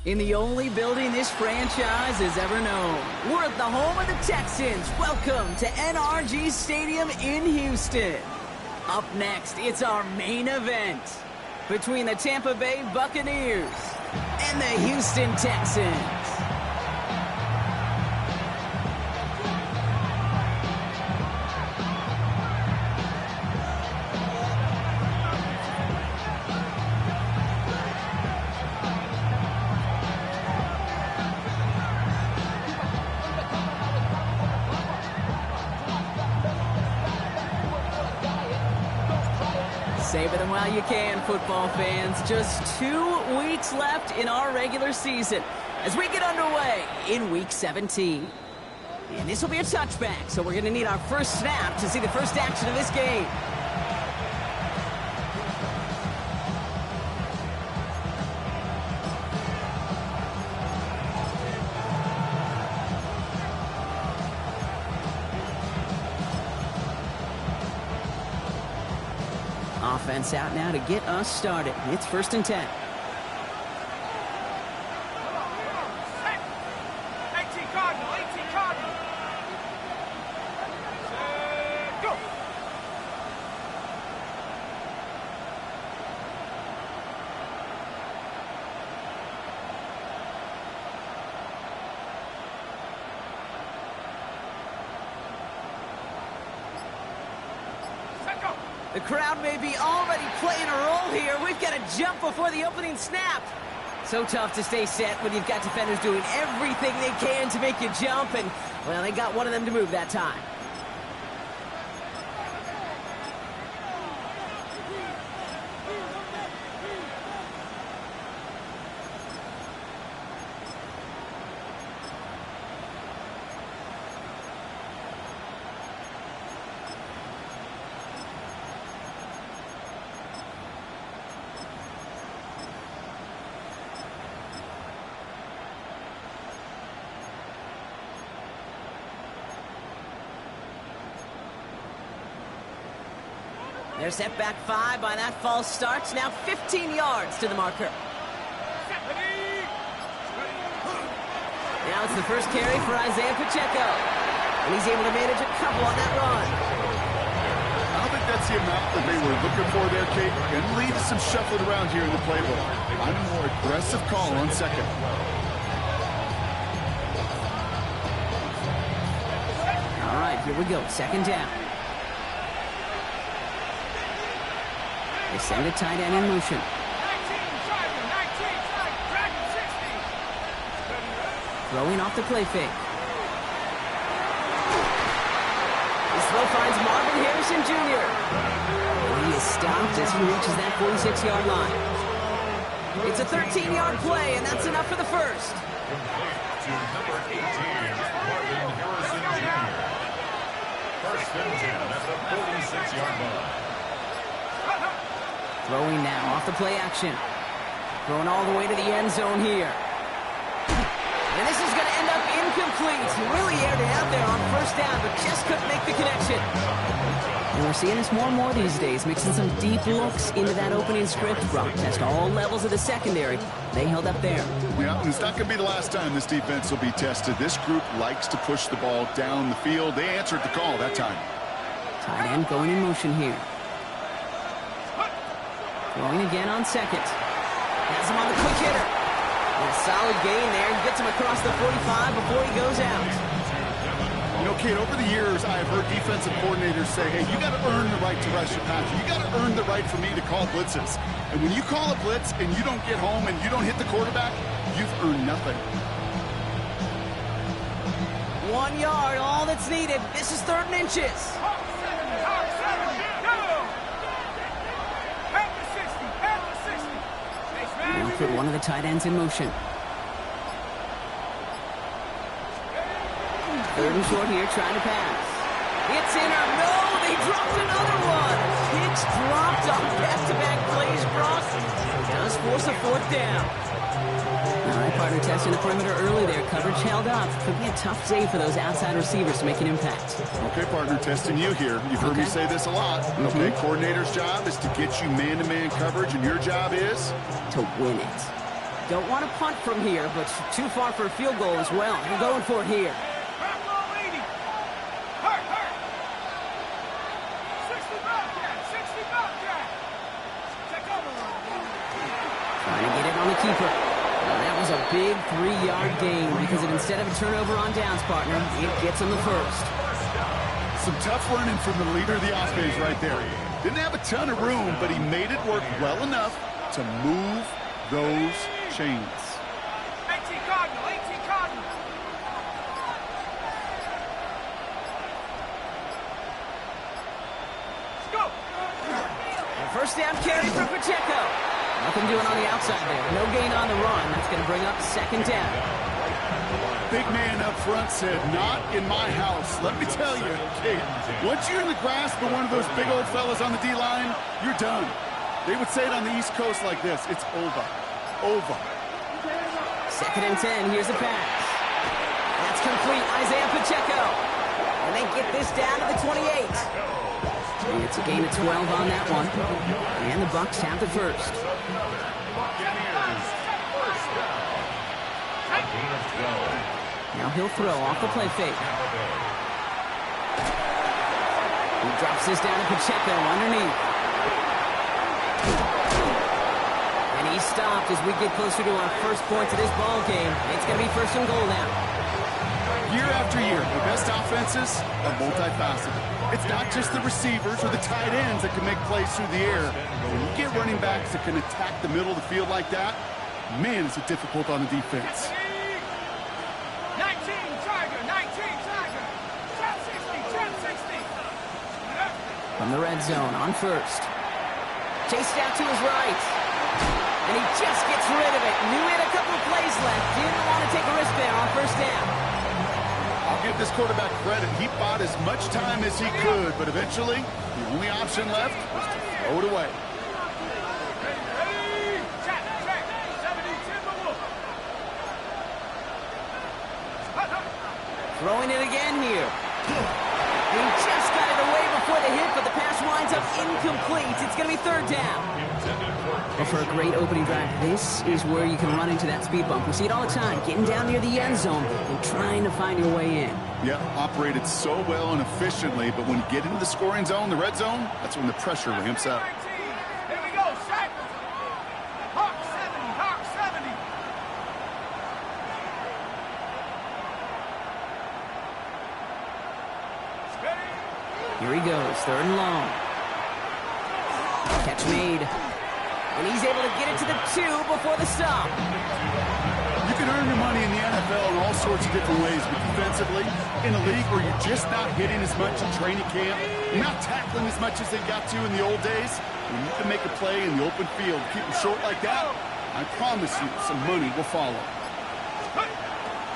In the only building this franchise has ever known. We're at the home of the Texans. Welcome to NRG Stadium in Houston. Up next, it's our main event between the Tampa Bay Buccaneers and the Houston Texans. Savor them while you can, football fans. Just 2 weeks left in our regular season as we get underway in Week 17. And this will be a touchback, so we're going to need our first snap to see the first action of this game. Offense out now to get us started. It's 1st and 10. The crowd may be already playing a role here. We've got to jump before the opening snap. So tough to stay set when you've got defenders doing everything they can to make you jump. And, well, they got one of them to move that time. They're set back 5 by that false start. Now 15 yards to the marker. Now it's the first carry for Isaiah Pacheco. And he's able to manage a couple on that run. I don't think that's the amount that they were looking for there, Kate. And leave some shuffling around here in the playbook. I'm a more aggressive call on second. All right, here we go. 2nd down. They send a tight end in motion. Throwing off the play fake. This throw finds Marvin Harrison Jr. And he is stopped as he reaches that 46-yard line. It's a 13-yard play, and that's enough for the first. To number 18, Marvin Harrison Jr. 1st and 10 at the 46-yard line. Throwing now off the play action. Throwing all the way to the end zone here. And this is going to end up incomplete. He really aired it out there on 1st down, but just couldn't make the connection. And we're seeing this more and more these days, mixing some deep looks into that opening script. Brock test all levels of the secondary. They held up there. Yeah, and it's not going to be the last time this defense will be tested. This group likes to push the ball down the field. They answered the call that time. Tight end going in motion here. Throwing again on 2nd. Has him on the quick hitter. And a solid gain there. He gets him across the 45 before he goes out. You know, Kate, over the years, I have heard defensive coordinators say, hey, you got to earn the right to rush your passer. You got to earn the right for me to call blitzes. And when you call a blitz and you don't get home and you don't hit the quarterback, you've earned nothing. 1 yard, all that's needed. This is 3rd and inches. Now put one of the tight ends in motion. 3rd and short here, trying to pass. It's in or no, they dropped another one. Hicks dropped on back-to-back plays, Brock. Does force a 4th down. All right, partner testing the perimeter early there. Coverage held up. Could be a tough day for those outside receivers to make an impact. Okay, partner, testing you here. You've heard me say this a lot. Okay, coordinator's job is to get you man-to-man coverage, and your job is? To win it. Don't want to punt from here, but too far for a field goal as well. They're going for it here. Trying to get it on the keeper. Well, that was a big 3-yard gain because instead of a turnover on downs, partner, it gets him the first. Some tough running from the leader of the offense right there. Didn't have a ton of room, but he made it work well enough to move those chains. 18 Cardinal, 18 Cardinal. Let's go. And first down carry for Pacheco. Nothing doing on the outside there. No gain on the run. That's going to bring up second down. Big man up front said, not in my house. Let me tell you, hey, once you're in the grasp of one of those big old fellas on the D-line, you're done. They would say it on the East Coast like this. It's over. Over. Second and 10. Here's the pass. That's complete. Isaiah Pacheco. And they get this down to the 28. It's a gain of 12 on that one. And the Bucs have the first. Now he'll throw off the play fake. He drops this down to Pacheco underneath. And he's stopped as we get closer to our first points of this ball game. It's going to be first and goal now. Year after year, the best offenses are multifaceted. It's not just the receivers or the tight ends that can make plays through the air. When you get running backs that can attack the middle of the field like that, man, is it difficult on the defense. 19 Tiger, 19 Tiger. 10-60, 10-60. From the red zone on first. Chased out to his right. And he just gets rid of it. Knew he had a couple of plays left. Didn't want to take a risk there on first down. I'll give this quarterback credit. He bought as much time as he could, but eventually, the only option left was to throw it away. Ready, check, 70 Timberwolf. Throwing it again here. He just got it away before the hit, but the pass winds up incomplete. It's going to be third down. Well, for a great opening drive, this is where you can run into that speed bump. We see it all the time, getting down near the end zone and trying to find your way in. Yeah, operated so well and efficiently, but when you get into the scoring zone, the red zone, that's when the pressure ramps up. Here we go, set. Hawk 70, Hawk 70. Here he goes, third and long. Catch made. And he's able to get it to the 2 before the stop. You can earn your money in the NFL in all sorts of different ways, but defensively, in a league where you're just not hitting as much in training camp, you're not tackling as much as they got to in the old days, when you can make a play in the open field, keep them short like that, I promise you some money will follow.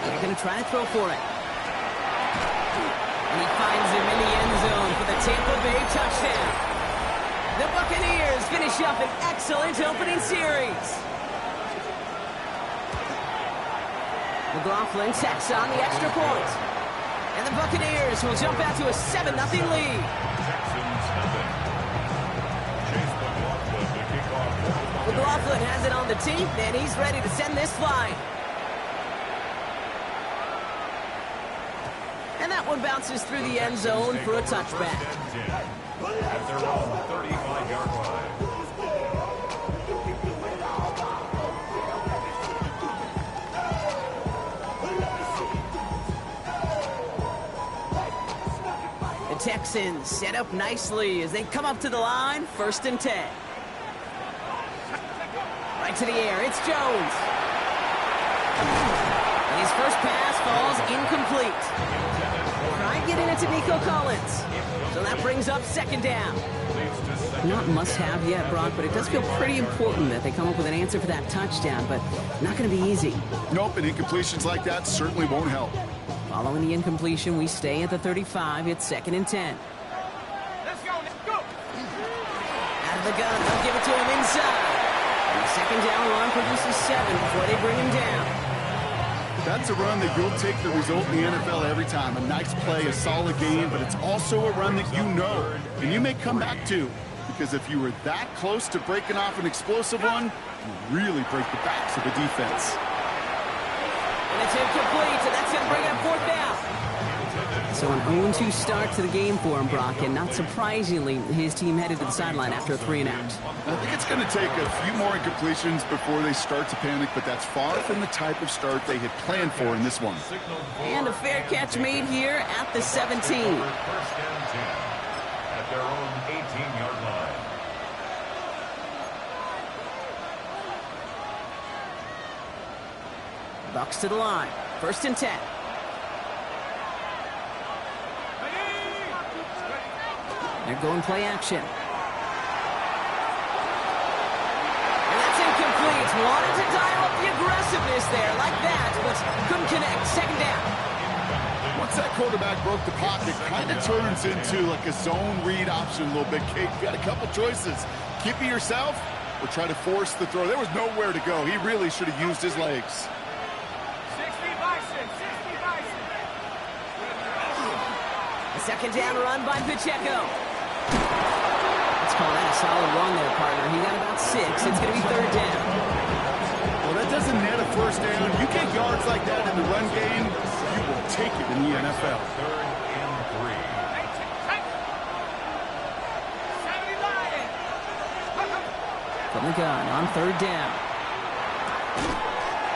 They're going to try to throw for it. And he finds him in the end zone for the Tampa Bay touchdown. The Buccaneers finish up an excellent opening series. McLaughlin tacks on the extra point. And the Buccaneers will jump out to a 7-0 lead. McLaughlin has it on the tee, and he's ready to send this flying. And that one bounces through the end zone for a touchback. At their own 35-yard line. The Texans set up nicely as they come up to the line, first and 10. Right to the air, it's Jones. And his first pass falls incomplete. Try getting it to Nico Collins. So that brings up second down. Not must-have yet, Brock, but it does feel pretty important that they come up with an answer for that touchdown, but not going to be easy. Nope, and incompletions like that certainly won't help. Following the incompletion, we stay at the 35. It's second and 10. Let's go, let's go. Out of the gun, they'll give it to him inside. And the second down run produces 7 before they bring him down. That's a run that you'll take the result in the NFL every time. A nice play, a solid game, but it's also a run that you know, and you may come back to because if you were that close to breaking off an explosive one, you really break the backs of the defense. And it's incomplete, and that's going to bring up fourth down. So an 0-2 start to the game for him, Brock, and not surprisingly, his team headed to the sideline after a 3-and-out. I think it's going to take a few more incompletions before they start to panic, but that's far from the type of start they had planned for in this one. And a fair catch made here at the 17. First and 10 at their own 18-yard line. Bucks to the line. First and 10. They're going play action. And that's incomplete. Wanted to dial up the aggressiveness there like that, but couldn't connect. Second down. Once that quarterback broke the pocket, kind of turns into like a zone read option a little bit. Kate, you got a couple choices. Keep it yourself or try to force the throw. There was nowhere to go. He really should have used his legs. 60 Bison, 60 Bison. A second down run by Pacheco. Let's call that a solid run there, partner. He got about 6. It's going to be third down. Well, that doesn't net a first down. You get yards like that in the run game, you will take it in the NFL. Third and 3. 70 Lion. From the gun on third down.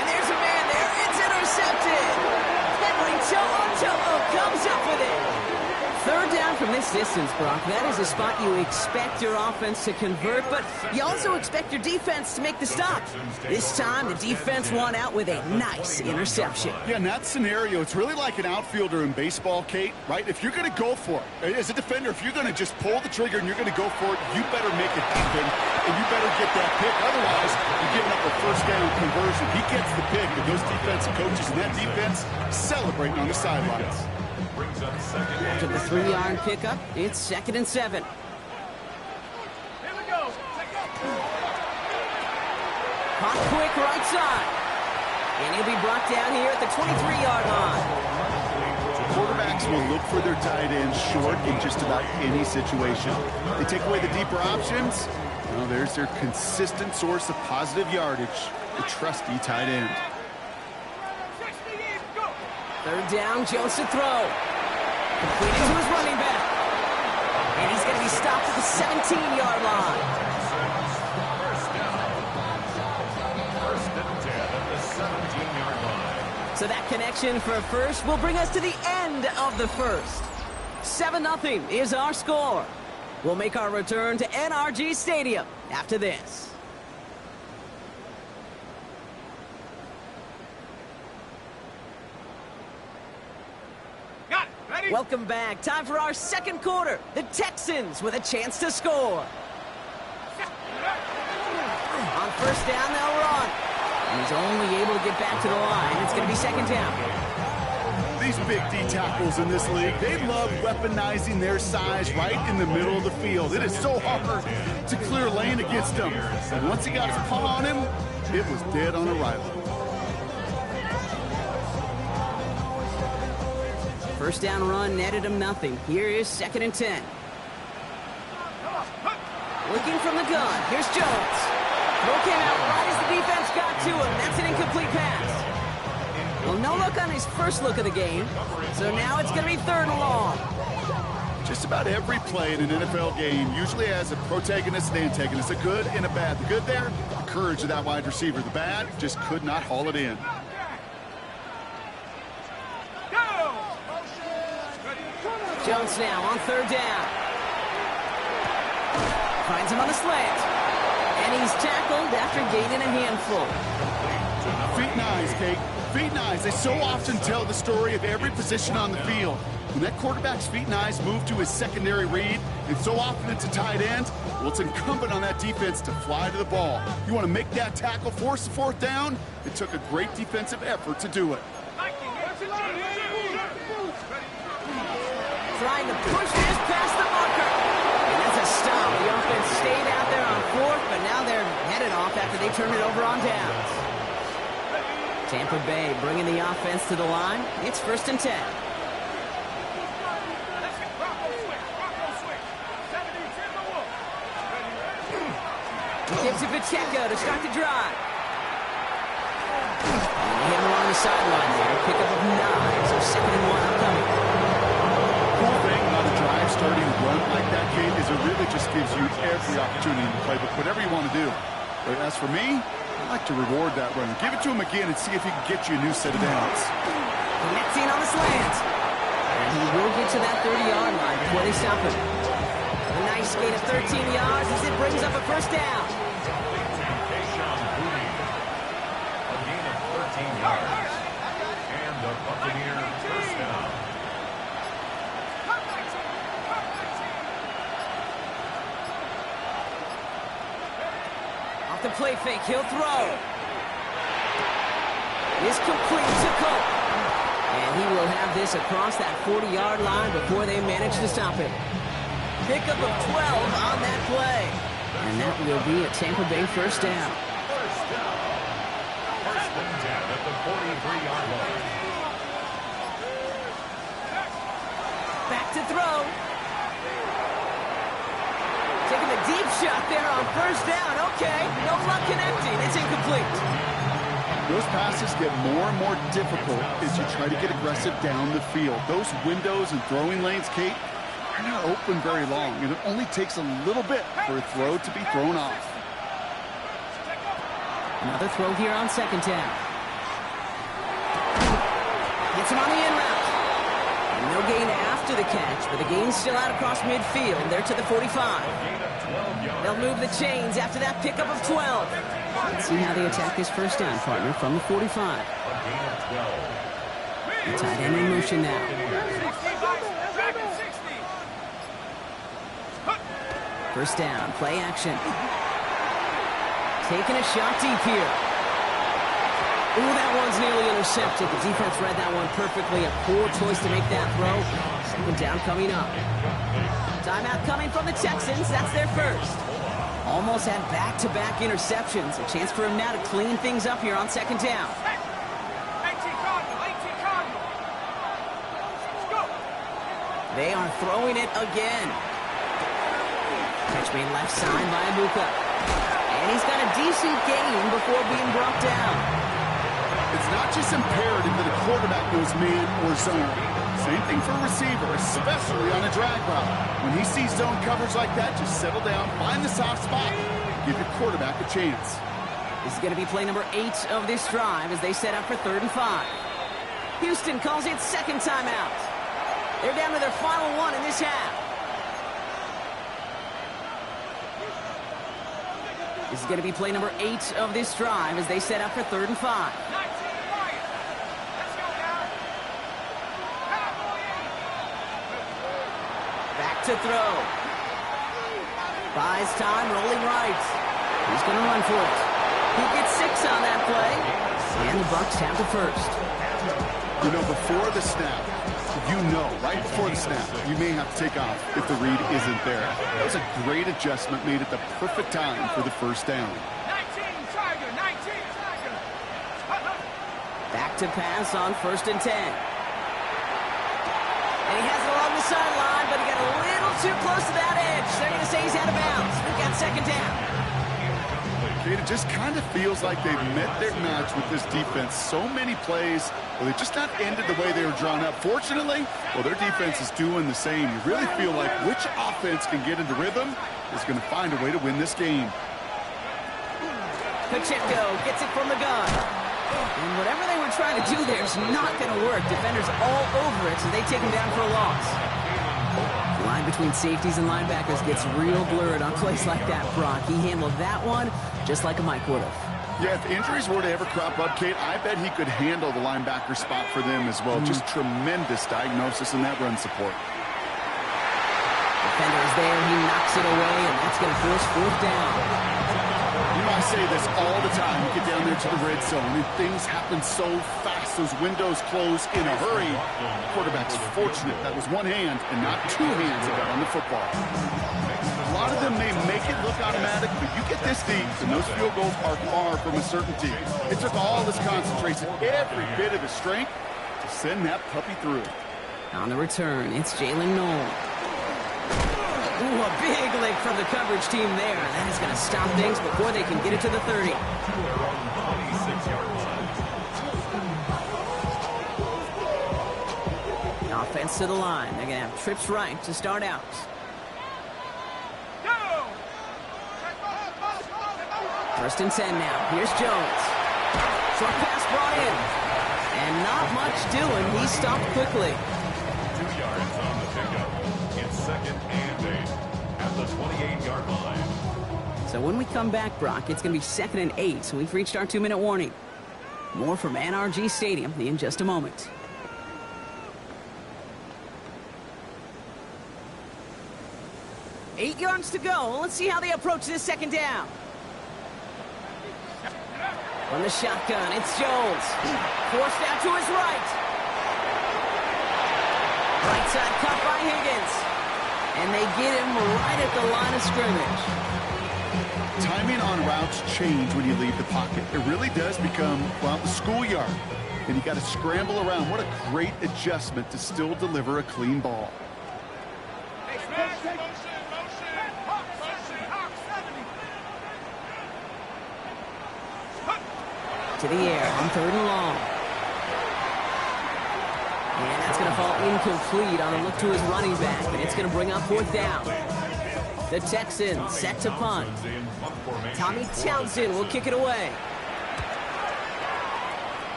And there's a man there. It's intercepted. Henry To'o comes up with it. Third down from this distance, Brock. That is a spot you expect your offense to convert, but you also expect your defense to make the stop. This time, the defense won out with a nice interception. Yeah, in that scenario, it's really like an outfielder in baseball, Kate, right? If you're going to go for it, as a defender, if you're going to just pull the trigger and you're going to go for it, you better make it happen, and you better get that pick. Otherwise, you're giving up a first down conversion. He gets the pick, and those defensive coaches and that defense celebrating on the sidelines. Brings up second and After the 3-yard pickup, it's second and 7. Here we go. Hot quick right side. And he'll be brought down here at the 23-yard line. Quarterbacks will look for their tight ends short in just about any situation. They take away the deeper options. Well, there's their consistent source of positive yardage, the trusty tight end. 60 in, go. Third down, Jones to throw. Completed to his running back. And he's going to be stopped at the 17-yard line. First and 10 at the 17-yard line. So that connection for a first will bring us to the end of the first. 7-0 is our score. We'll make our return to NRG Stadium after this. Got it. Ready? Welcome back. Time for our second quarter. The Texans with a chance to score. On first down, they'll run. And he's only able to get back to the line. It's going to be second down. These big D tackles in this league, they love weaponizing their size right in the middle of the field. It is so hard to clear lane against them. And once he got his paw on him, it was dead on arrival. First down run netted him nothing. Here is second and 10. Looking from the gun. Here's Jones. Throw came out right as the defense got to him. That's an incomplete pass. Well, no look on his first look of the game. So now it's going to be third and long. Just about every play in an NFL game usually has a protagonist and antagonist, a good and a bad. The good there, the courage of that wide receiver. The bad, just could not haul it in. Jones now on third down. Finds him on the slant. And he's tackled after gaining a handful. Feet and eyes, Kate. Feet and eyes. They so often tell the story of every position on the field. When that quarterback's feet and eyes move to his secondary read, and so often it's a tight end, well, it's incumbent on that defense to fly to the ball. You want to make that tackle, force the fourth down? It took a great defensive effort to do it. Trying to push this past the marker. And that's a stop. The offense stayed out there on fourth, but now they're headed off after they turn it over on downs. Tampa Bay bringing the offense to the line. It's first and 10. to Pacheco to start the drive. And they hit him along the sideline there. Pickup of 9, so 2nd and 1 upcoming. Cool thing about a drive starting to run like that, Kate, is it really just gives you every opportunity to play, but whatever you want to do. But as for me, I like to reward that run. Give it to him again and see if he can get you a new set of downs. Connecting on the slant. And he will get to that 30-yard line before they stop him. A nice gain of 13 yards as it brings up a first down. A gain of 13 yards. And the Buccaneer first down. Off the play fake, he'll throw. Is complete to Colt. And he will have this across that 40-yard line before they manage to stop him. Pickup of 12 on that play. And that will be a Tampa Bay first down. First down. First and 10 at the 43-yard line. Back to throw. Taking the deep shot there on first down. Okay, no luck connecting. It's incomplete. Those passes get more and more difficult as you try to get aggressive down the field. Those windows and throwing lanes, Kate, are not open very long, and it only takes a little bit for a throw to be thrown off. Another throw here on 2nd down. Gets him on the in route. And no gain after the catch, but the gain's still out across midfield. They're to the 45. They'll move the chains after that pickup of 12. Let's see how they attack this first down, partner, from the 45. The tight end in motion now. First down, play action. Taking a shot deep here. Ooh, that one's nearly intercepted. The defense read that one perfectly. A poor choice to make that throw. 2nd down coming up. Timeout coming from the Texans. That's their first. Almost had back-to-back interceptions. A chance for him now to clean things up here on 2nd down. They are throwing it again. Catch made left side by Abuka. And he's got a decent gain before being brought down. It's not just imperative that a quarterback knows man or zone. Same thing for a receiver, especially on a drag route. When he sees zone coverage like that, just settle down, find the soft spot, give your quarterback a chance. This is going to be play number 8 of this drive as they set up for 3rd and 5. Houston calls it 2nd timeout. They're down to their final one in this half. This is going to be play number 8 of this drive as they set up for 3rd and 5. Back to throw. Buys time, rolling right. He's going to run for it. He gets 6 on that play. And the Bucs have the first. You know, before the snap, right before the snap, you may have to take off if the read isn't there. That was a great adjustment made at the perfect time for the first down. 19 Tiger. Back to pass on 1st and 10. And he has it along the sideline, but he got a little too close to that edge. They're going to say he's out of bounds. They've got 2nd down. It just kind of feels like they've met their match with this defense. So many plays, well, they just not ended the way they were drawn up. Fortunately, well, their defense is doing the same. You really feel like which offense can get into rhythm is going to find a way to win this game. Pacheco gets it from the gun. And whatever they were trying to do there is not going to work. Defenders all over it, so they take him down for a loss. The line between safeties and linebackers gets real blurred on plays like that, Brock. He handled that one just like a Mike would have. Yeah, if injuries were to ever crop up, Kate, I bet he could handle the linebacker spot for them as well. Just tremendous diagnosis in that run support. Defender is there. He knocks it away, and that's going to force 4th down. You know, I say this all the time. You get down there to the red zone, and things happen so fast. Those windows close in a hurry. The quarterback's fortunate that was one hand and not 2 hands that got on the football. A lot of them may make it look automatic, but you get this deep, and those field goals are far from a certainty. It took all his concentration, every bit of his strength, to send that puppy through. On the return, it's Jalen Noel. Ooh, a big lick from the coverage team there. That is going to stop things before they can get it to the 30. 26-yard line. The offense to the line. They're going to have trips right to start out. First and 10 now. Here's Jones. Short pass brought in. And not much doing. He stopped quickly. 2 yards on the pickup. It's 2nd and 8 at the 28-yard line. So when we come back, Brock, it's going to be 2nd and 8. So we've reached our 2-minute warning. More from NRG Stadium in just a moment. Eight yards to go. Let's see how they approach this second down. On the shotgun, it's Jones. Forced out to his right. Right side cut by Higgins. And they get him right at the line of scrimmage. Timing on routes change when you leave the pocket. It really does become, well, the schoolyard. And you got to scramble around. What a great adjustment to still deliver a clean ball. To the air on 3rd and long. And that's going to fall incomplete on a look to his running back. And it's going to bring up 4th down. The Texans set to punt. Tommy Townsend will kick it away.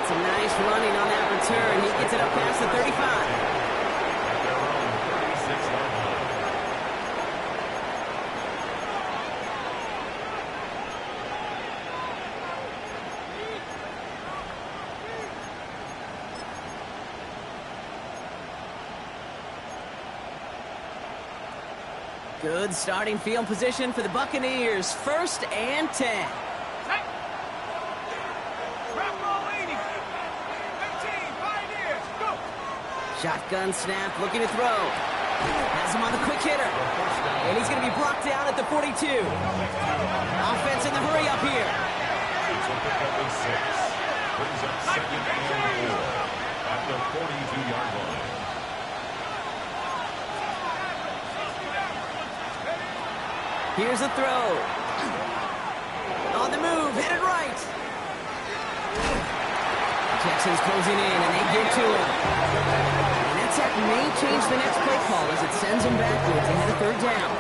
It's a nice running on that return. He gets it up past the 35. Good starting field position for the Buccaneers. 1st and 10. Shotgun snap, looking to throw. Has him on the quick hitter. And he's going to be blocked down at the 42. Offense in the hurry up here. It's a pickup of 6. Brings up 2nd and 4 at the 42-yard line. Here's a throw. On the move, hit it right. Texans closing in, and they get to him. And that sack may change the next play call as it sends him backwards ahead of 3rd down.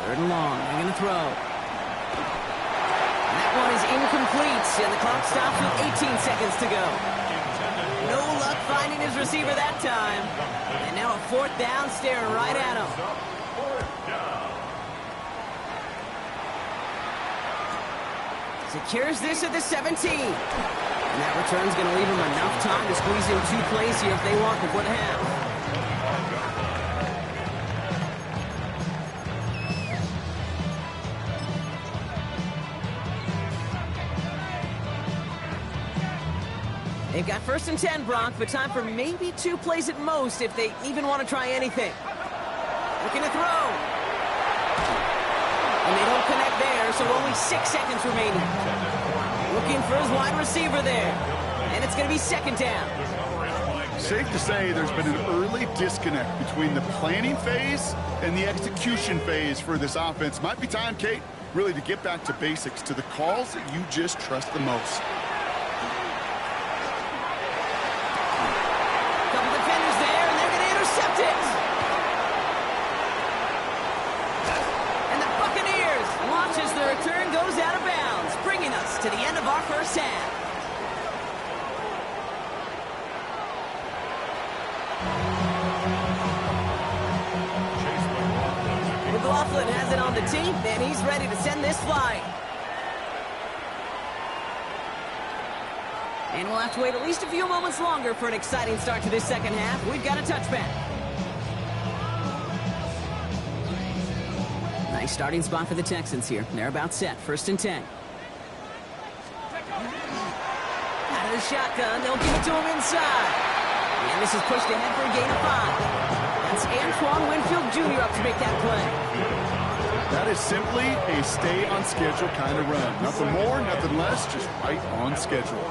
Third and long, they're going to throw. And that one is incomplete, and the clock stops with 18 seconds to go. No luck finding his receiver that time. And now a 4th down staring right at him. Secures this at the 17. And that return's going to leave him enough time to squeeze in 2 plays here if they want before the half. They've got 1st and 10, Brock, but time for maybe 2 plays at most if they even want to try anything. Looking to throw. And they don't connect there, so only 6 seconds remaining. Looking for his wide receiver there. And it's going to be 2nd down. Safe to say there's been an early disconnect between the planning phase and the execution phase for this offense. Might be time, Kate, really to get back to basics, to the calls that you just trust the most. Return goes out of bounds, bringing us to the end of our first half. McLaughlin has it on the tee, and he's ready to send this flying. And we'll have to wait at least a few moments longer for an exciting start to this second half. We've got a touchback. Nice starting spot for the Texans here. They're about set. 1st and 10. Out of the shotgun. They'll give it to him inside. And this is pushed ahead for a gain of 5. That's Antoine Winfield Jr. up to make that play. That is simply a stay-on-schedule kind of run. Nothing more, nothing less, just right on schedule.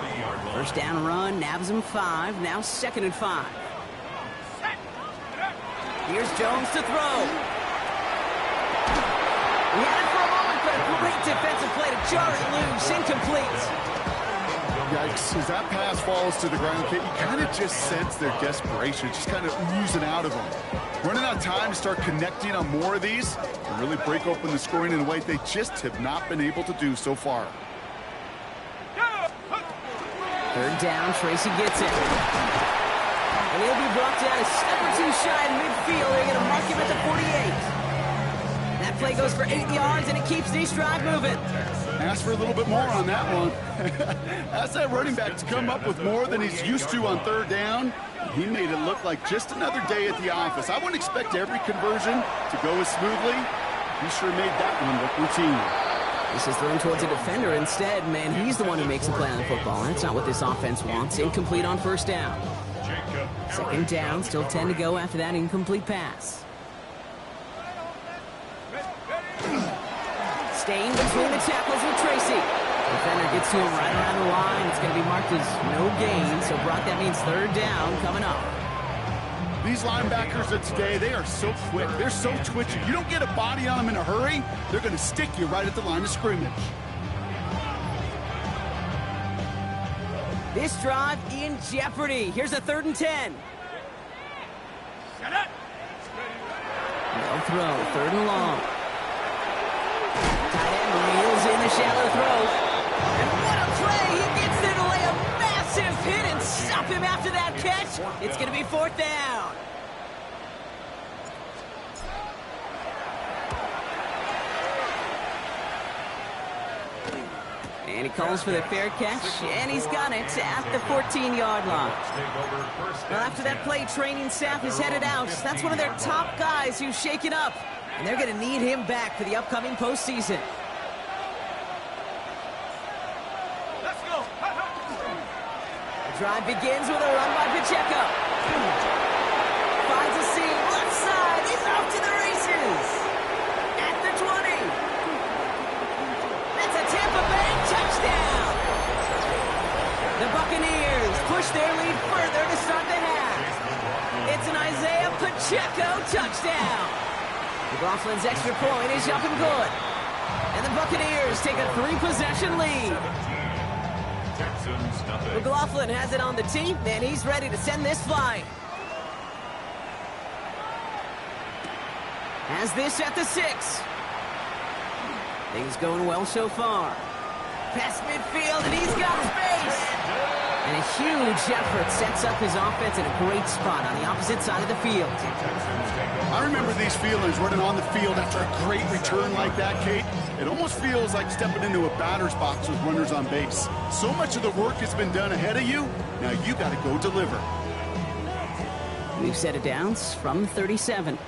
First down run, nabs him 5, now 2nd and 5. Here's Jones to throw. He had it for a moment, but a great defensive play to jar it loose, incomplete. Yikes, as that pass falls to the ground, Kate, you kind of just sense their desperation, just kind of oozing out of them. Running out of time to start connecting on more of these and really break open the scoring in a way they just have not been able to do so far. 3rd down, Tracy gets it. And he'll be brought down a step or 2 shy in midfield. They're going to mark him at the 48. That play goes for 8 yards, and it keeps this drive moving. Ask for a little bit more on that one. Ask that running back to come up with more than he's used to on 3rd down. He made it look like just another day at the office. I wouldn't expect every conversion to go as smoothly. He sure made that one look routine. This is thrown towards a defender instead. Man, he's the one who makes the play on the football. That's not what this offense wants. Incomplete on 1st down. 2nd down, still 10 to go after that incomplete pass. Staying between the tackles with Tracy. Defender gets to him right around the line. It's going to be marked as no gain. So, Brock, that means 3rd down coming up. These linebackers of today, they are so quick. They're so twitchy. You don't get a body on them in a hurry, they're going to stick you right at the line of scrimmage. This drive in jeopardy. Here's a 3rd and 10. No throw, 3rd and long. Tight end reels in the shallow throw. And what a play! He gets there to lay a massive hit and stop him after that catch. It's going to be 4th down. And he calls for the fair catch, and he's got it at the 14-yard line. Well, after that play, training staff is headed out. That's one of their top guys who's shaken up, and they're going to need him back for the upcoming postseason. Let's go. The drive begins with a run by Pacheco. Finds a seam, left side, he's off to the races. At the 20. That's a Tampa Bay touchdown. The Buccaneers push their lead further to start the half. It's an Isaiah Pacheco touchdown. McLaughlin's extra point is up and good. And the Buccaneers take a 3-possession lead. McLaughlin has it on the tee, and he's ready to send this flying. Has this at the 6. Things going well so far. Past midfield, and he's got space. And a huge effort sets up his offense in a great spot on the opposite side of the field. I remember these feelings running on the field after a great return like that, Kate. It almost feels like stepping into a batter's box with runners on base. So much of the work has been done ahead of you. Now you got to go deliver. New set of downs from 37.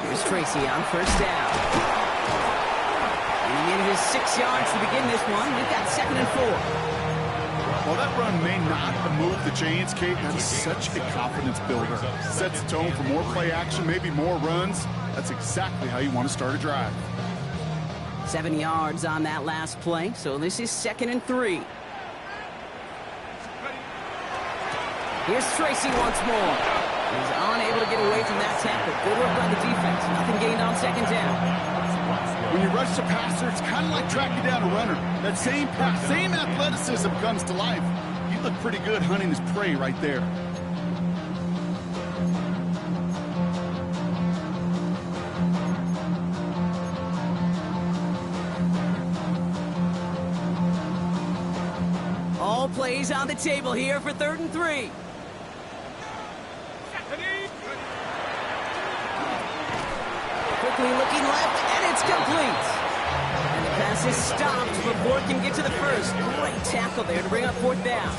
Here's Tracy on 1st down. And he needed his 6 yards to begin this one. We've got 2nd and 4. While that run may not have moved the chains, Kate, that is such a confidence builder. Sets the tone for more play action, maybe more runs. That's exactly how you want to start a drive. 7 yards on that last play, so this is 2nd and 3. Here's Tracy once more. He's unable to get away from that tackle. Good work by the defense. Nothing gained on 2nd down. When you rush the passer, it's kind of like tracking down a runner. That same athleticism comes to life. You look pretty good hunting his prey right there. All plays on the table here for 3rd and 3. Quickly looking left, and it's complete. And the pass is stopped before it can get to the 1st. Great tackle there to bring up 4th down.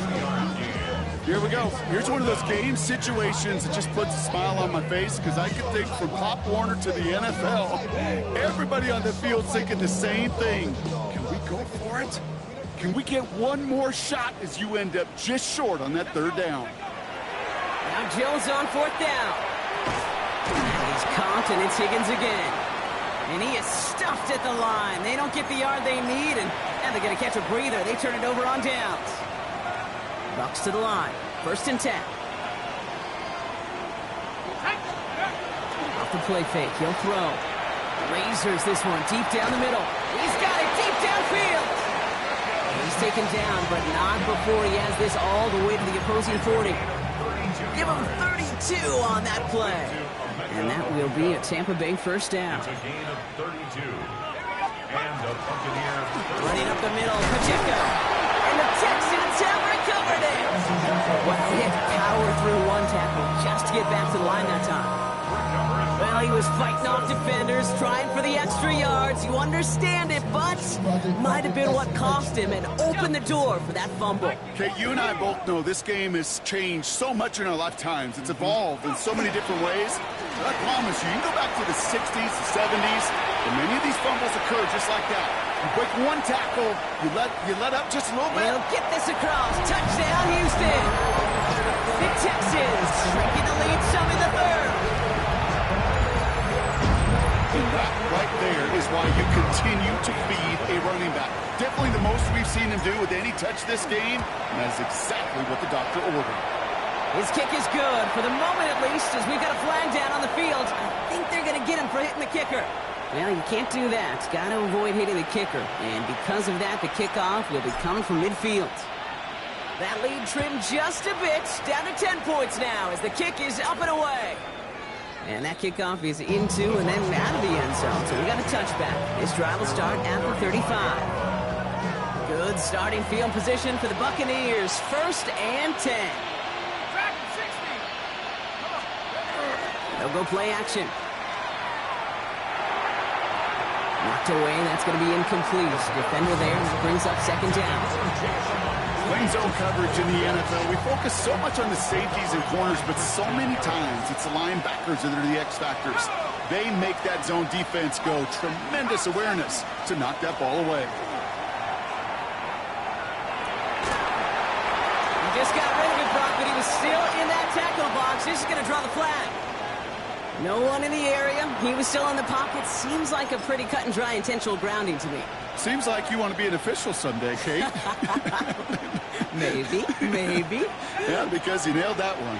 Here we go. Here's one of those game situations that just puts a smile on my face because I can think from Pop Warner to the NFL. Everybody on the field thinking the same thing. Can we go for it? Can we get one more shot as you end up just short on that third down? Now Jones on fourth down. And he's comped, and it's Higgins again. And he is stuffed at the line. They don't get the yard they need, and they're going to catch a breather. They turn it over on downs. Bucks to the line. 1st and 10. Off the play fake. He'll throw. Lasers this one deep down the middle. He's got it deep downfield. He's taken down, but not before he has this all the way to the opposing 40. Give him 32 on that play. And that will be a Tampa Bay 1st down. It's a gain of 32. And the Buccaneers running up the middle, Pacheco. And the Texans have recovered it. Wow, he had to power through one tackle just to get back to the line that time. Well, he was fighting off defenders, trying for the extra yards. You understand it, but might have been what cost him and opened the door for that fumble. Okay, you and I both know this game has changed so much in our lifetimes. It's evolved in so many different ways. But I promise you, you can go back to the 60s, the 70s, and many of these fumbles occur just like that. You break one tackle, you let up just a little bit. He'll get this across. Touchdown, Houston. The Texans shrinking the lead some in the 3rd. And that right there is why you continue to feed a running back. Definitely the most we've seen him do with any touch this game, and that's exactly what the doctor ordered. His kick is good, for the moment at least, as we've got a flag down on the field. I think they're going to get him for hitting the kicker. Well, you can't do that. Got to avoid hitting the kicker. And because of that, the kickoff will be coming from midfield. That lead trimmed just a bit, down to 10 points now as the kick is up and away. And that kickoff is into and then out of the end zone. So we got a touchback. This drive will start at the 35. Good starting field position for the Buccaneers. 1st and 10. They'll go play action. Knocked away. That's going to be incomplete. Defender there. That brings up 2nd down. Playing zone coverage in the NFL, we focus so much on the safeties and corners, but so many times it's the linebackers that are the X factors. They make that zone defense go. Tremendous awareness to knock that ball away. He just got rid of it, Brock, but he was still in that tackle box. This is going to draw the flag. No one in the area. He was still in the pocket. Seems like a pretty cut and dry intentional grounding to me. Seems like you want to be an official someday, Kate. Maybe. Yeah, because you nailed that one.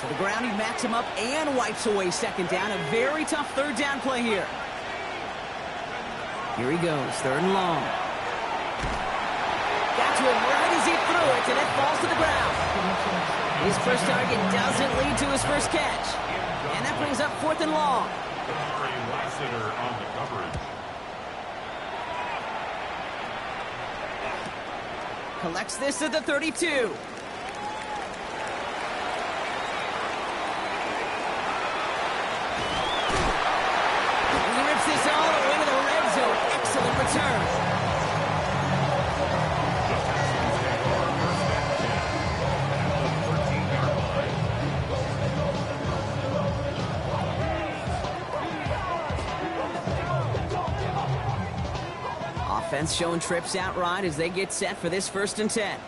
So the grounding backs him up and wipes away 2nd down. A very tough 3rd down play here. Here he goes, 3rd and long. Got to him right as he threw it, and it falls to the ground. His first target doesn't lead to his first catch. And that brings up 4th and long. Lassiter on the coverage. Collects this at the 32. He rips this all the way to the red zone. Excellent return. Offense showing trips out right as they get set for this 1st and 10.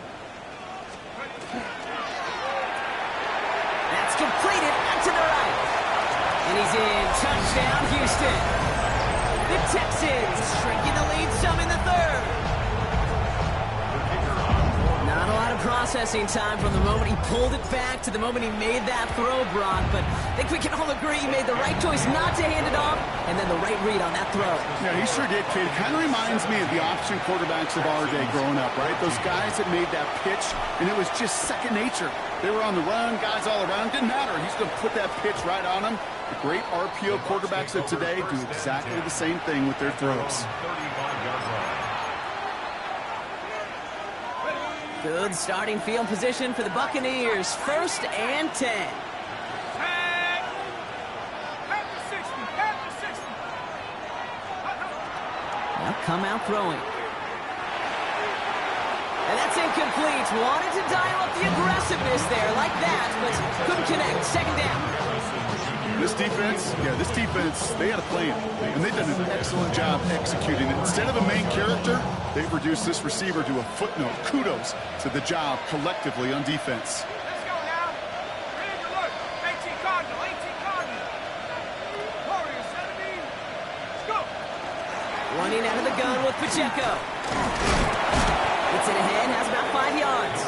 That's completed out to the right. And he's in. Touchdown, Houston. The Texans shrinking the lead some in the 3rd. Not a lot of processing time from the moment he pulled it back to the moment he made that throw, Brock. But I think we can all agree he made the right choice not to hand it off, and then the right read on that throw. Yeah, he sure did, kid. Kind of reminds me of the option quarterbacks of our day growing up, right? Those guys that made that pitch, and it was just second nature. They were on the run, guys all around. Didn't matter. He's going to put that pitch right on them. The great RPO quarterbacks of today do exactly the same thing with their throws. Good starting field position for the Buccaneers. 1st and 10. Now come out throwing. And that's incomplete. Wanted to dial up the aggressiveness there like that, but couldn't connect. 2nd down. This defense, they had a plan, and they've done an excellent job executing it. Instead of a main character, they've reduced this receiver to a footnote. Kudos to the job collectively on defense. Let's go now. Ready to look. 18 Cardinal, 18 Cardinal. Warriors, 17. Let's go. Running out of the gun with Pacheco. Gets it ahead, has about 5 yards.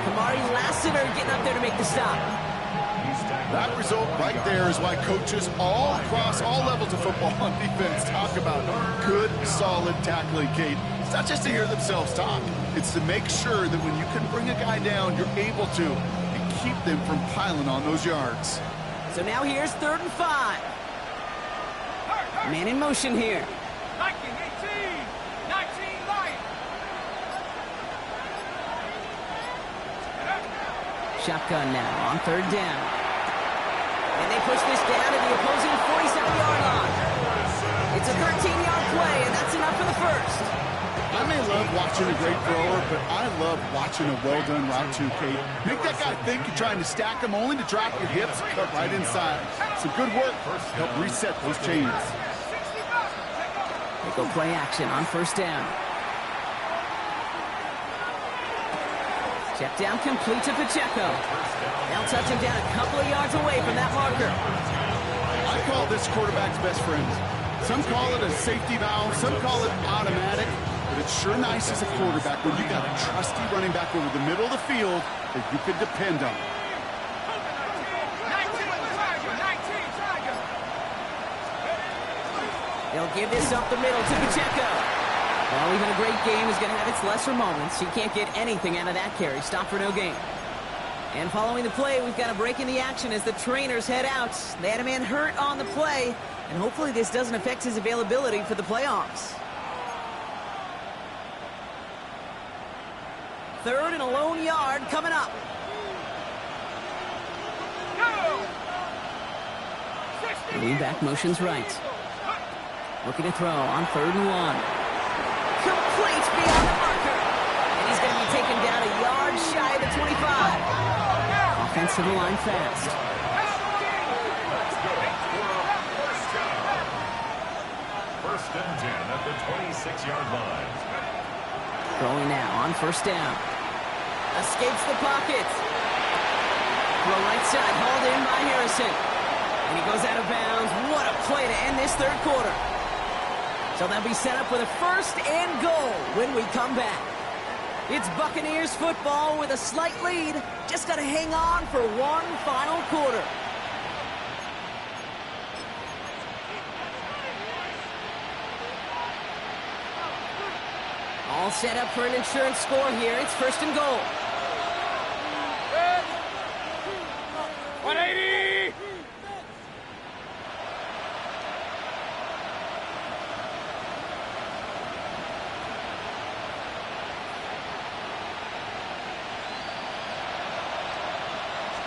Kamari Lassiter getting up there to make the stop. That result right there is why coaches all across all levels of football on defense talk about good, solid tackling, Kate. It's not just to hear themselves talk. It's to make sure that when you can bring a guy down, you're able to and keep them from piling on those yards. So now here's 3rd and 5. Man in motion here. 19, 18. 19, Lion. Shotgun now on 3rd down. And they push this down to the opposing 47-yard line. It's a 13-yard play, and that's enough for the first. I may love watching a great thrower, but I love watching a well-done route too, Kate. Make that guy think you're trying to stack him only to drop your hips, cut right inside. Some good work. Help reset those chains. They go play action on 1st down. Check down complete to Pacheco. They'll touch him down a couple of yards away from that marker. I call this quarterback's best friend. Some call it a safety valve, some call it automatic, but it's sure nice as a quarterback when you got a trusty running back over the middle of the field that you can depend on. 19, Tiger. They'll give this up the middle to Pacheco. Well, even a great game is going to have its lesser moments. He can't get anything out of that carry. Stop for no gain. And following the play, we've got a break in the action as the trainers head out. They had a man hurt on the play, and hopefully this doesn't affect his availability for the playoffs. 3rd and a lone yard coming up. Go. Lead back motions right. Looking to throw on 3rd and 1. Complete beyond the marker. And he's going to be taken down a yard shy of the 25. Offense to the line fast. First and 10 at the 26-yard line. Throwing now on 1st down. Escapes the pocket. Throw right side, hauled in by Harrison. And he goes out of bounds. What a play to end this 3rd quarter. So they'll be set up with a 1st and goal when we come back. It's Buccaneers football with a slight lead. Just got to hang on for one final quarter. All set up for an insurance score here. It's 1st and goal. 180.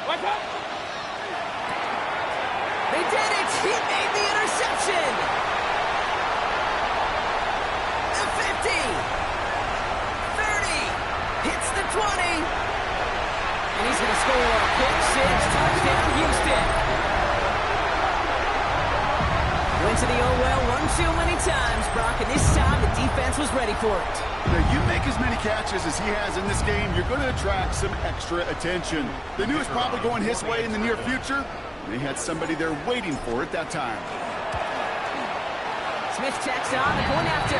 What's up? They did it! He made the interception! The 50! 30! Hits the 20! And he's going to score a pick six, touchdown Houston! Went to the oh well one too many times, Brock, and this time the defense was ready for it. Now, you make as many catches as he has in this game, you're going to attract some extra attention. They knew it was probably going his way in the near future. They had somebody there waiting for it that time. Smith checks on, they're going after.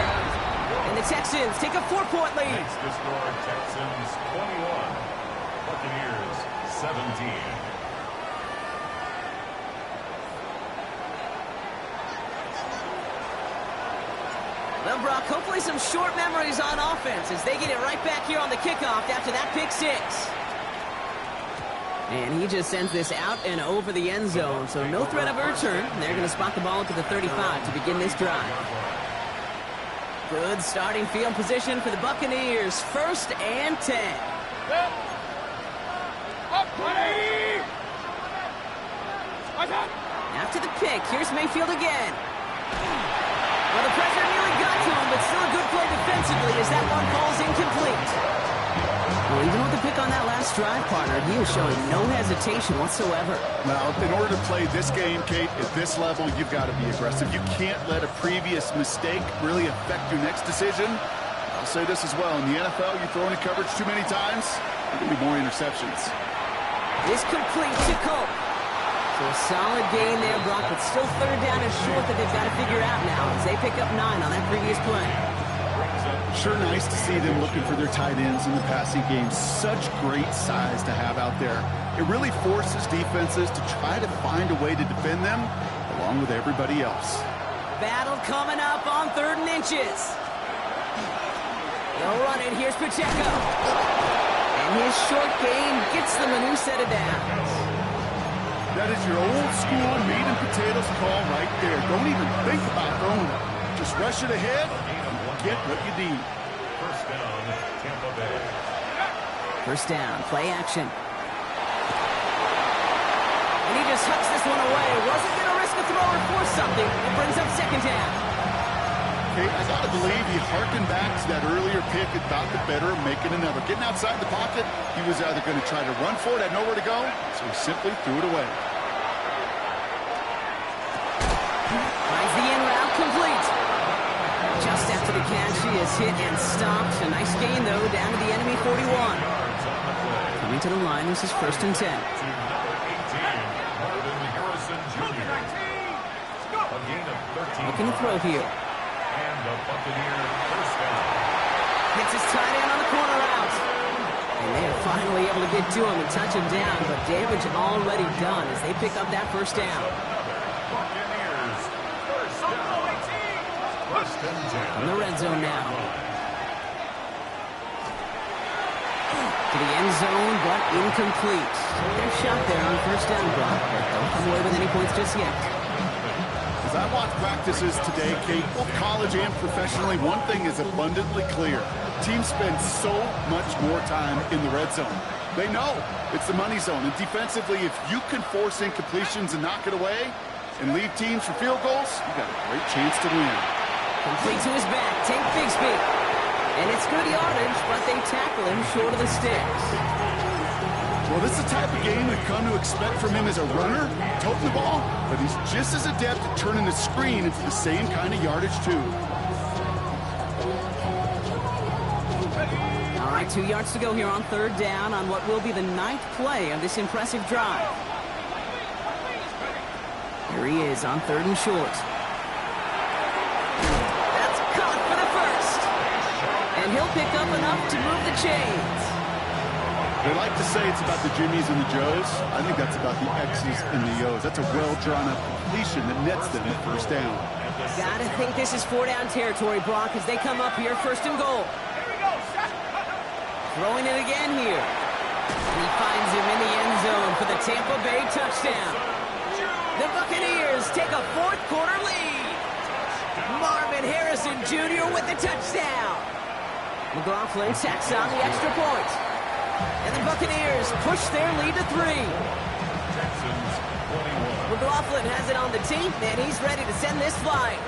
And the Texans take a 4-point lead. Makes the score Texans 21, Buccaneers 17. Well, Brock, hopefully some short memories on offense as they get it right back here on the kickoff after that pick six. And he just sends this out and over the end zone, so no threat of a return. They're going to spot the ball to the 35 to begin this drive. Good starting field position for the Buccaneers. 1st and 10. Up, 180. What's up? After the pick, here's Mayfield again. Well, the pressure nearly got to him, but still a good play defensively as that one falls incomplete. Well, even with the pick on that last drive, partner, he was showing no hesitation whatsoever. Well, in order to play this game, Kate, at this level, you've got to be aggressive. You can't let a previous mistake really affect your next decision. I'll say this as well. In the NFL, you throw into coverage too many times, there will be more interceptions. This complete to Cope. So a solid gain there, Brock, but still third down and short that they've got to figure out now as they pick up 9 on that previous play. Sure nice to see them looking for their tight ends in the passing game. Such great size to have out there. It really forces defenses to try to find a way to defend them along with everybody else. Battle coming up on 3rd and inches. They'll run it. Here's Pacheco. And his short gain gets them a new set of downs. That is your old school meat and potatoes call right there. Don't even think about throwing it. Just rush it ahead and get what you need. First down, Tampa Bay. First down, play action. And he just hucks this one away. Wasn't going to risk a throw or force something. It brings up 2nd down. Okay, I got to believe he harkened back to that earlier pick and thought the better of making another. Getting outside the pocket, he was either going to try to run for it, had nowhere to go, so he simply threw it away. Finds the in route complete. Just after the catch, he is hit and stopped. A nice gain, though, down to the enemy 41. Coming to the line, this is 1st and 10. To number 18, Marvin Harrison Jr. A gain of 13. Looking to throw here. And the Buccaneer first down. Hits his tight end on the corner route. And they are finally able to get to him and touch him down, but damage already done as they pick up that 1st down. Buccaneers first down. First and 10. In the red zone now. To the end zone, but incomplete. Their shot there on 1st down, Brock, but don't come away with any points just yet. As I watch practices today, Kate, both college and professionally, one thing is abundantly clear. Teams spend so much more time in the red zone. They know it's the money zone. And defensively, if you can force incompletions and knock it away and leave teams for field goals, you got a great chance to win. Complete to his back. Take Bigsby. And it's good yardage, but they tackle him short of the sticks. Well, this is the type of game we've come to expect from him as a runner, toting the ball, but he's just as adept at turning the screen into the same kind of yardage, too. All right, 2 yards to go here on 3rd down on what will be the 9th play of this impressive drive. Here he is on 3rd and short. That's caught for the 1st. And he'll pick up enough to move the chains. They like to say it's about the Jimmies and the Joes. I think that's about the X's and the O's. That's a well-drawn-up completion that nets them at 1st down. Gotta think this is 4-down territory, Brock, as they come up here 1st and goal. Throwing it again here. And he finds him in the end zone for the Tampa Bay touchdown. The Buccaneers take a 4th quarter lead. Marvin Harrison Jr. with the touchdown. McLaughlin tacks on the extra point. And the Buccaneers push their lead to 3. Texans 21. McLaughlin has it on the tee, and he's ready to send this flying.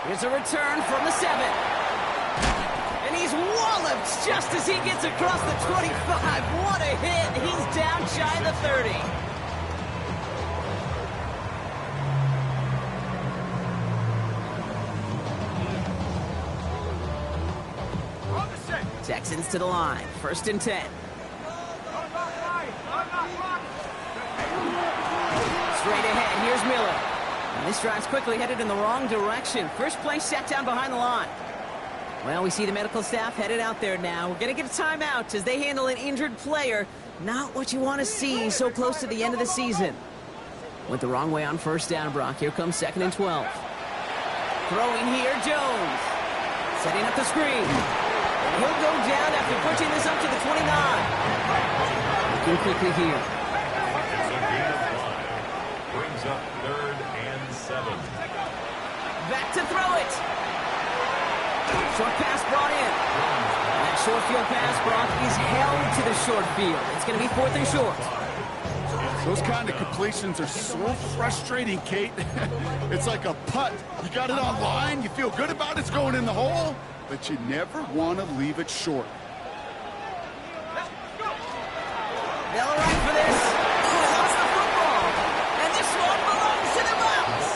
Here's a return from the 7. And he's walloped just as he gets across the 25. What a hit. He's down shy of the 30. Texans to the line. 1st and 10. Straight ahead. Here's Miller. And this drive's quickly headed in the wrong direction. First play set down behind the line. Well, we see the medical staff headed out there now. We're going to get a timeout as they handle an injured player. Not what you want to see so close to the end of the season. Went the wrong way on 1st down, Brock. Here comes 2nd and 12. Throwing here, Jones. Setting up the screen. He'll go down after pushing this up to the 29. Looking quickly here. It's a gain of 5. Brings up 3rd and 7. Back to throw it. Short pass brought in. And that short field pass, Brock, is held to the short field. It's going to be 4th and short. Those kind of completions are so frustrating, Kate. It's like a putt. You got it on line, you feel good about it's going in the hole, but you never want to leave it short. They'll arrive for this. Oh, they lost the football. And this one belongs to the Bucks.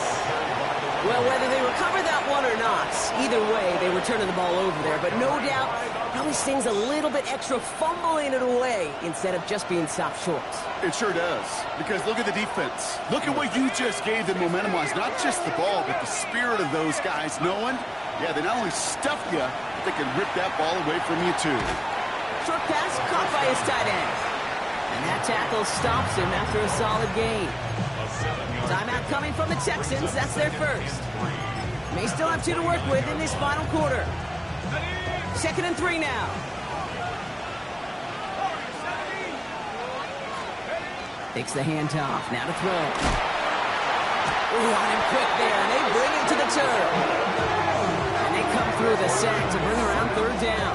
Well, whether they recover that one or not, either way, they were turning the ball over there. But no doubt, probably stings a little bit extra fumbling it away instead of just being stopped short. It sure does, because look at the defense. Look at what you just gave them momentum-wise. Not just the ball, but the spirit of those guys knowing, yeah, they not only stuff you, but they can rip that ball away from you, too. Short pass caught by his tight end. And that tackle stops him after a solid gain. Timeout coming from the Texans. That's their first. May still have 2 to work with in this final quarter. 2nd and 3 now. Takes the handoff. Now to throw. Ooh, on him quick there. And they bring him to the turf. And they come through the sack to bring around 3rd down.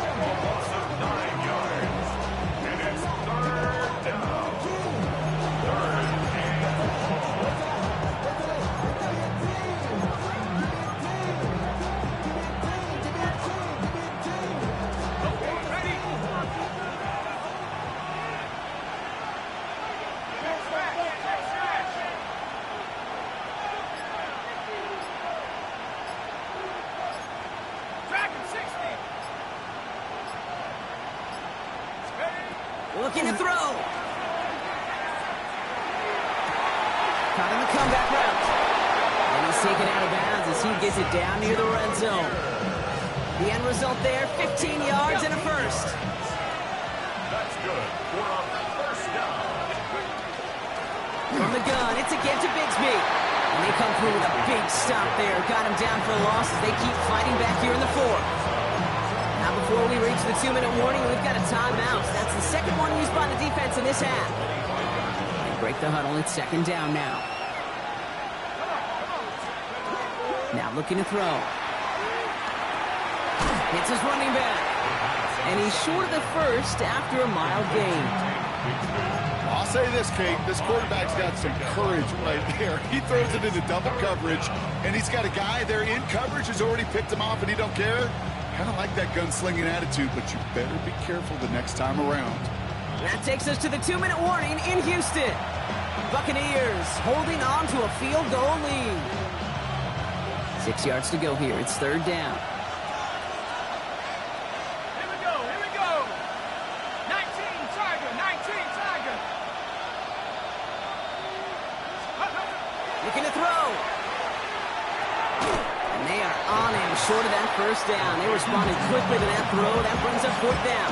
Looking to throw. Caught in the comeback route. And he's taken out of bounds as he gets it down near the red zone. The end result there, 15 yards and a first. That's good for a first down. From the gun, it's again to Bigsby. And they come through with a big stop there. Got him down for the loss as they keep fighting back here in the 4th. Now before we reach the 2-minute warning, we've got a timeout. That's the second one used by the defense in this half. They break the huddle. It's 2nd down now. Now looking to throw. Hits his running back. And he's short of the first after a mild gain. I'll say this, Kate. This quarterback's got some courage right there. He throws it into double coverage, and he's got a guy there in coverage who's already picked him off, and he don't care. Kind of like that gunslinging attitude, but you better be careful the next time around. That takes us to the 2-minute warning in Houston. Buccaneers holding on to a field goal lead. 6 yards to go here. It's 3rd down. Here we go, here we go. 19 Tiger, 19 Tiger. Looking to throw. And they are on him short of that first down. They responded quickly to that throw. That brings up 4th down.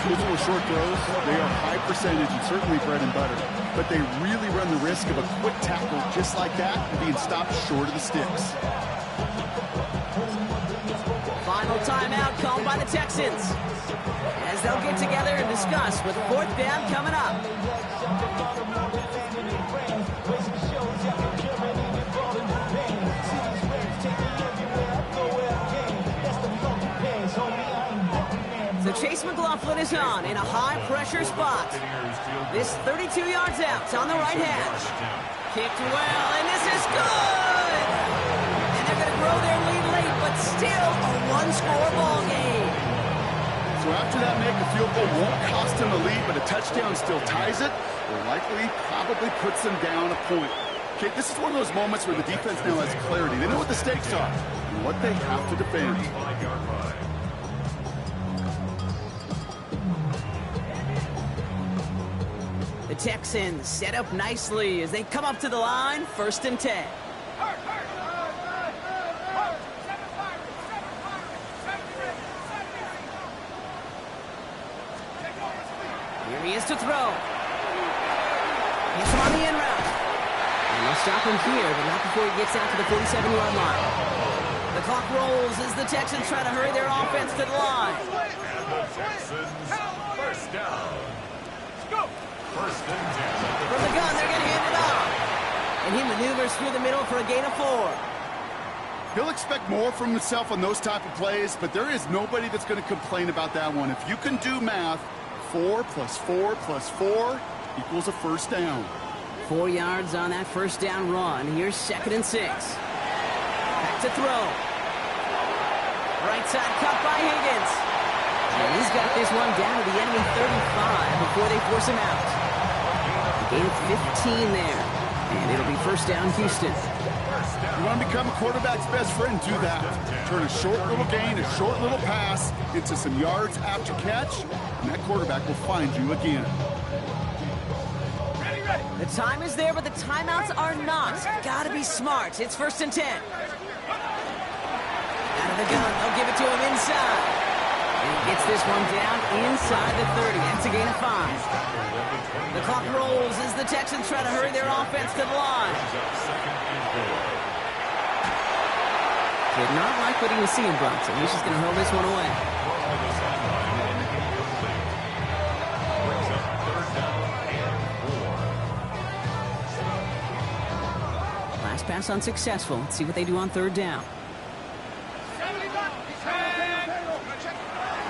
Those little short throws, they are high percentage and certainly bread and butter. But they really run the risk of a quick tackle just like that and being stopped short of the sticks. Final timeout called by the Texans, as they'll get together and discuss with 4th down coming up. So Chase McLaughlin is on in a high-pressure spot. This 32 yards out on the right hash. Kicked well, and this is good! And they're going to grow their lead late, but still a one-score ball game. So after that make, a field goal won't cost him the lead, but a touchdown still ties it, or likely probably puts them down a point. Okay, this is one of those moments where the defense now has clarity. They know what the stakes are and what they have to defend. The Texans set up nicely as they come up to the line, 1st and 10. Here he is to throw. Hits him on the in route. And they'll stop him here, but not before he gets out to the 47-yard line. The clock rolls as the Texans try to hurry their offense to the line. And the Texans, first down. Let's go. 1st and 10. From the gun, they're going to hand it off. And he maneuvers through the middle for a gain of 4. He'll expect more from himself on those type of plays, but there is nobody that's going to complain about that one. If you can do math, 4 plus 4 plus 4 equals a first down. 4 yards on that first down run. Here's 2nd and 6. Back to throw. Right side cut by Higgins. And he's got this one down to the enemy 35 before they force him out. A gain of 15 there. And it'll be first down, Houston. You want to become a quarterback's best friend, do that. Turn a short little gain, a short little pass into some yards after catch, and that quarterback will find you again. The time is there, but the timeouts are not. Gotta be smart. It's 1st and 10. Out of the gun, they'll give it to him inside. And he gets this one down inside the 30. That's a gain of 5. The clock rolls as the Texans try to hurry their offense to the line. Did not like what he was seeing, Bronson. He's just going to hurl this one away. Last pass unsuccessful. Let's see what they do on 3rd down.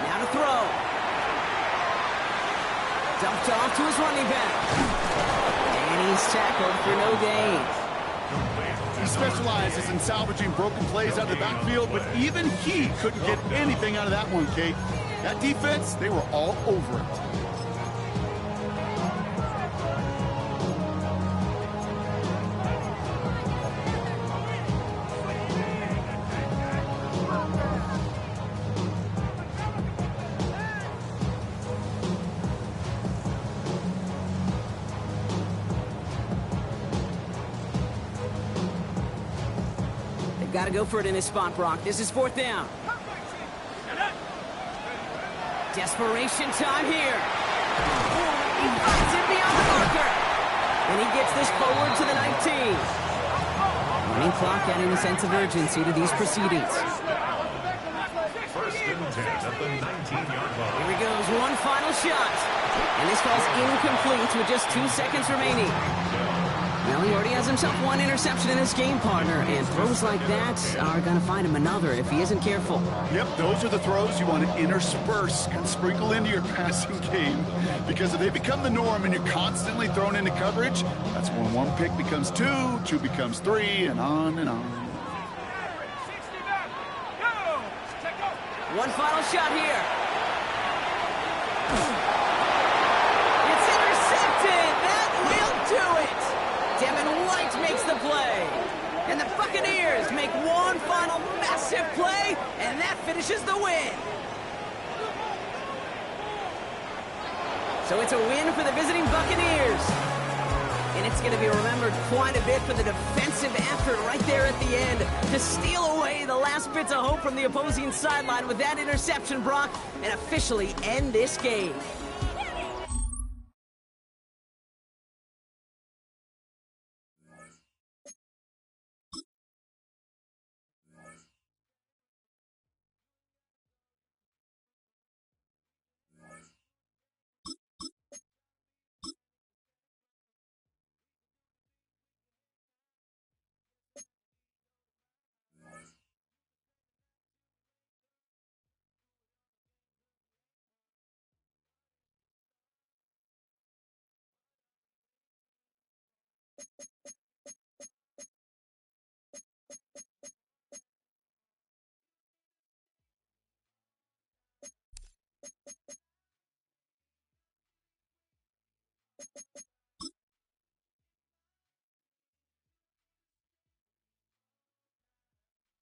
Now to throw. Dumped off to his running back. And he's tackled for no gain. He specializes in salvaging broken plays out of the backfield, but even he couldn't get anything out of that one, Kate. That defense, they were all over it. Got to go for it in his spot, Brock. This is 4th down. Desperation time here. He finds it beyond the marker. And he gets this forward to the 19. Running clock adding a sense of urgency to these proceedings. 1st and 10 at the 19-yard line. Here he goes, one final shot. And this falls incomplete with just 2 seconds remaining. Well, he already has himself one interception in his game, partner, and throws like that are going to find him another if he isn't careful. Yep, those are the throws you want to intersperse and sprinkle into your passing game, because if they become the norm and you're constantly thrown into coverage, that's when one pick becomes two, two becomes three, and on and on. One final shot here. It's intercepted. That will do it. Devin White makes the play. And the Buccaneers make one final massive play, and that finishes the win. So it's a win for the visiting Buccaneers. And it's going to be remembered quite a bit for the defensive effort right there at the end to steal away the last bits of hope from the opposing sideline with that interception, Brock, and officially end this game.